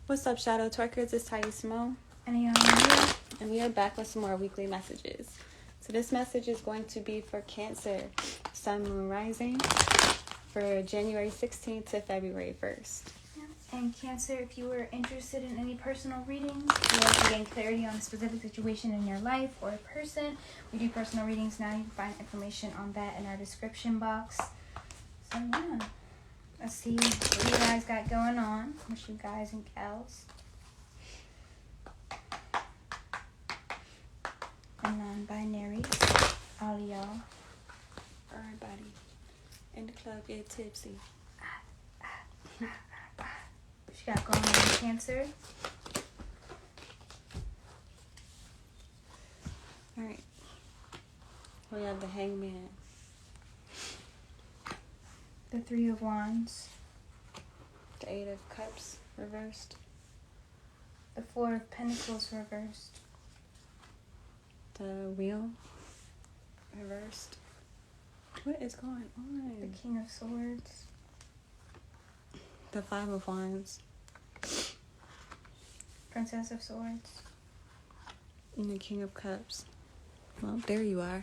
What's up, Shadow Twerkers? It's Ty Simone. And here. And we are back with some more weekly messages. So this message is going to be for Cancer, Sun, Moon, Rising, for January 16th to February 1st. And Cancer, if you were interested in any personal readings, if you want to gain clarity on a specific situation in your life or a person, we do personal readings now. You can find information on that in our description box. So yeah, let's see what you guys got going on. Wish you guys and gals. And non-binaries, all of y'all. Everybody in the club get tipsy. What you got going on, Cancer? Alright. We have the Hangman. The Three of Wands. The Eight of Cups reversed. The Four of Pentacles reversed. The Wheel reversed. What is going on? The King of Swords. The Five of Wands. Princess of Swords. And the King of Cups. Well, there you are.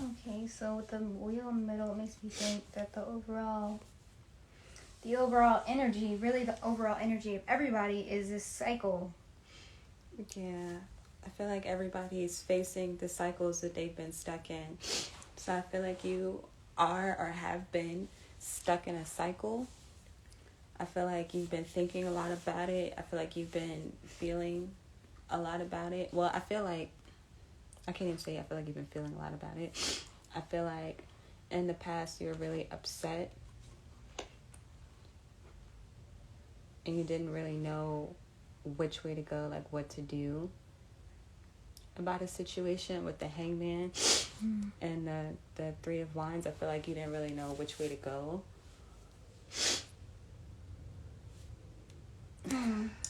Okay, so with the Wheel in the middle, it makes me think that the overall energy, really the overall energy of everybody is this cycle. Yeah, I feel like everybody's facing the cycles that they've been stuck in. So I feel like you are or have been stuck in a cycle. I feel like you've been thinking a lot about it. I feel like you've been feeling a lot about it. Well, I feel like you've been feeling a lot about it. I feel like in the past you were really upset and you didn't really know which way to go, like what to do about a situation with the Hangman and the Three of Wands. I feel like you didn't really know which way to go.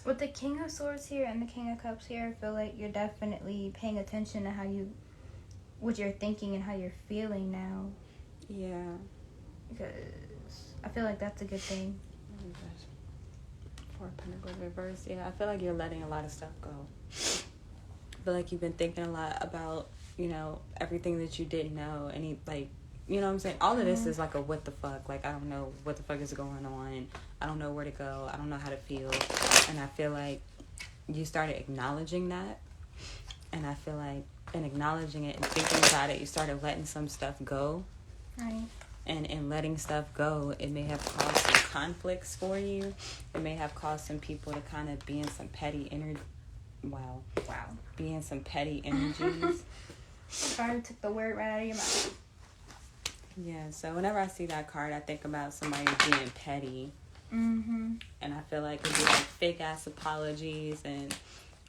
With the King of Swords here and the King of Cups here, I feel like you're definitely paying attention to what you're thinking and how you're feeling now. Yeah. Because I feel like that's a good thing. Four of Pentacles reversed. Yeah, I feel like you're letting a lot of stuff go. I feel like you've been thinking a lot about, everything that you didn't know. You know what I'm saying? All of this is like a what the fuck. Like, I don't know what the fuck is going on. I don't know where to go. I don't know how to feel. And I feel like you started acknowledging that. And I feel like in acknowledging it and thinking about it, you started letting some stuff go. Right. And in letting stuff go, it may have caused some conflicts for you. It may have caused some people to kind of be in some petty energy. Wow. Be in some petty energies. Sorry, took the word right out of your mouth. Yeah, so whenever I see that card, I think about somebody being petty. Mm-hmm. And I feel like it'd be like fake ass apologies and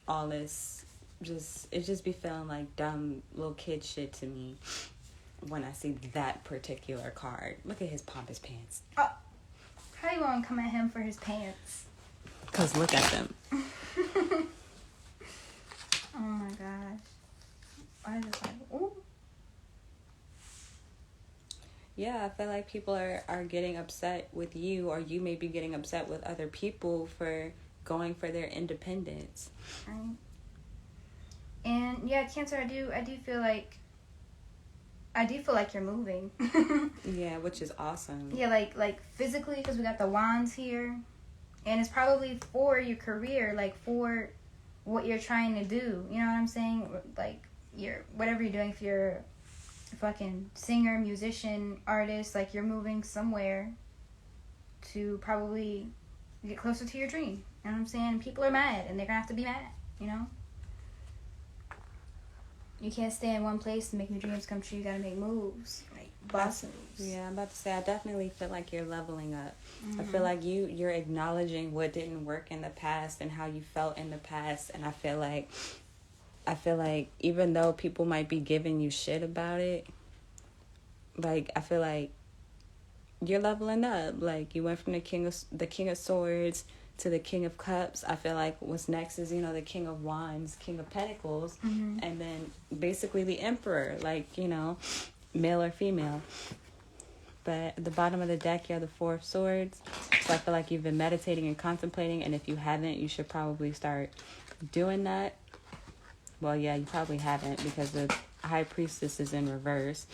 all this. It just be feeling like dumb little kid shit to me when I see that particular card. Look at his pompous pants. Oh, how you want to come at him for his pants? 'Cause look at them. Oh my gosh. I just like, ooh. Yeah, I feel like people are getting upset with you, or you may be getting upset with other people for going for their independence. Right. And yeah, Cancer, I do feel like you're moving. Yeah, which is awesome. Yeah, like physically, because we got the wands here, and it's probably for your career, like for what you're trying to do. You know what I'm saying? Like whatever you're doing, if you're a fucking singer, musician, artist, like you're moving somewhere to probably get closer to your dream. You know what I'm saying? People are mad, and they're gonna have to be mad. You can't stay in one place and make your dreams come true. You gotta make moves, like boss moves. Yeah, I'm about to say, I definitely feel like you're leveling up. I feel like you're acknowledging what didn't work in the past and how you felt in the past. And I feel like even though people might be giving you shit about it, like, I feel like you're leveling up. Like, you went from the King of Swords to the King of Cups. I feel like what's next is, you know, the King of Wands, King of Pentacles, and then basically the Emperor, like, you know, male or female. But at the bottom of the deck, you have the Four of Swords. So I feel like you've been meditating and contemplating, and if you haven't, you should probably start doing that. Well, yeah, you probably haven't, because the High Priestess is in reverse.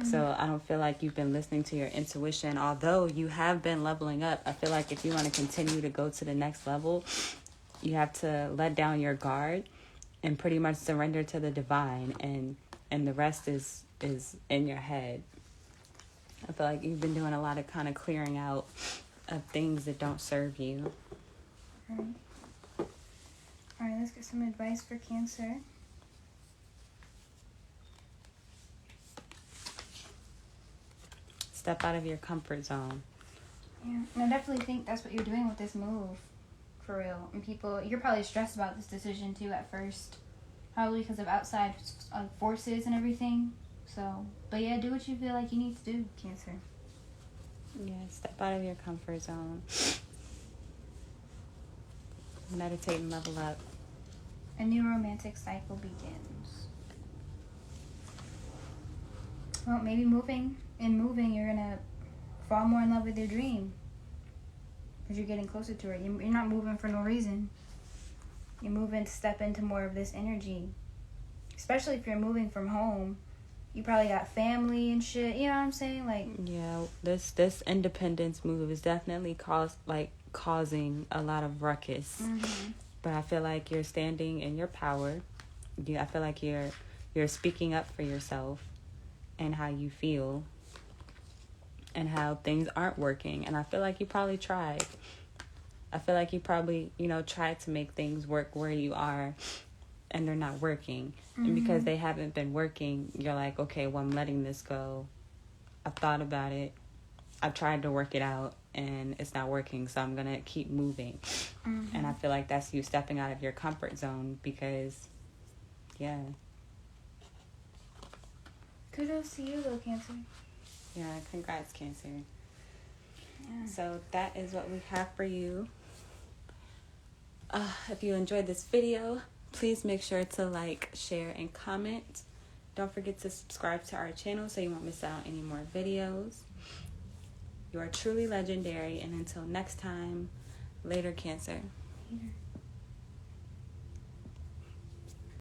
So I don't feel like you've been listening to your intuition. Although you have been leveling up, I feel like if you want to continue to go to the next level, you have to let down your guard and pretty much surrender to the divine, and the rest is in your head. I feel like you've been doing a lot of kind of clearing out of things that don't serve you. All right, let's get some advice for Cancer. Step out of your comfort zone. Yeah, and I definitely think that's what you're doing with this move, for real. And people, you're probably stressed about this decision too at first, probably because of outside forces and everything. So, but yeah, do what you feel like you need to do, Cancer. Yeah, step out of your comfort zone. Meditate and level up. A new romantic cycle begins. Well, maybe moving, you're gonna fall more in love with your dream. Because you're getting closer to it. You're not moving for no reason. You're moving to step into more of this energy. Especially if you're moving from home. You probably got family and shit. You know what I'm saying? Like, yeah, this independence move is definitely causing a lot of ruckus. But I feel like you're standing in your power. I feel like you're speaking up for yourself and how you feel and how things aren't working. And I feel like you probably tried. I feel like you probably, you know, tried to make things work where you are, and they're not working. And because they haven't been working, you're like, okay, well, I'm letting this go. I've thought about it. I've tried to work it out, and it's not working, so I'm going to keep moving. And I feel like that's you stepping out of your comfort zone because, yeah. kudos to you, though, Cancer. Yeah, congrats, Cancer. Yeah. So that is what we have for you. If you enjoyed this video, please make sure to like, share, and comment. Don't forget to subscribe to our channel so you won't miss out on any more videos. You are truly legendary, and until next time, later, Cancer. Later.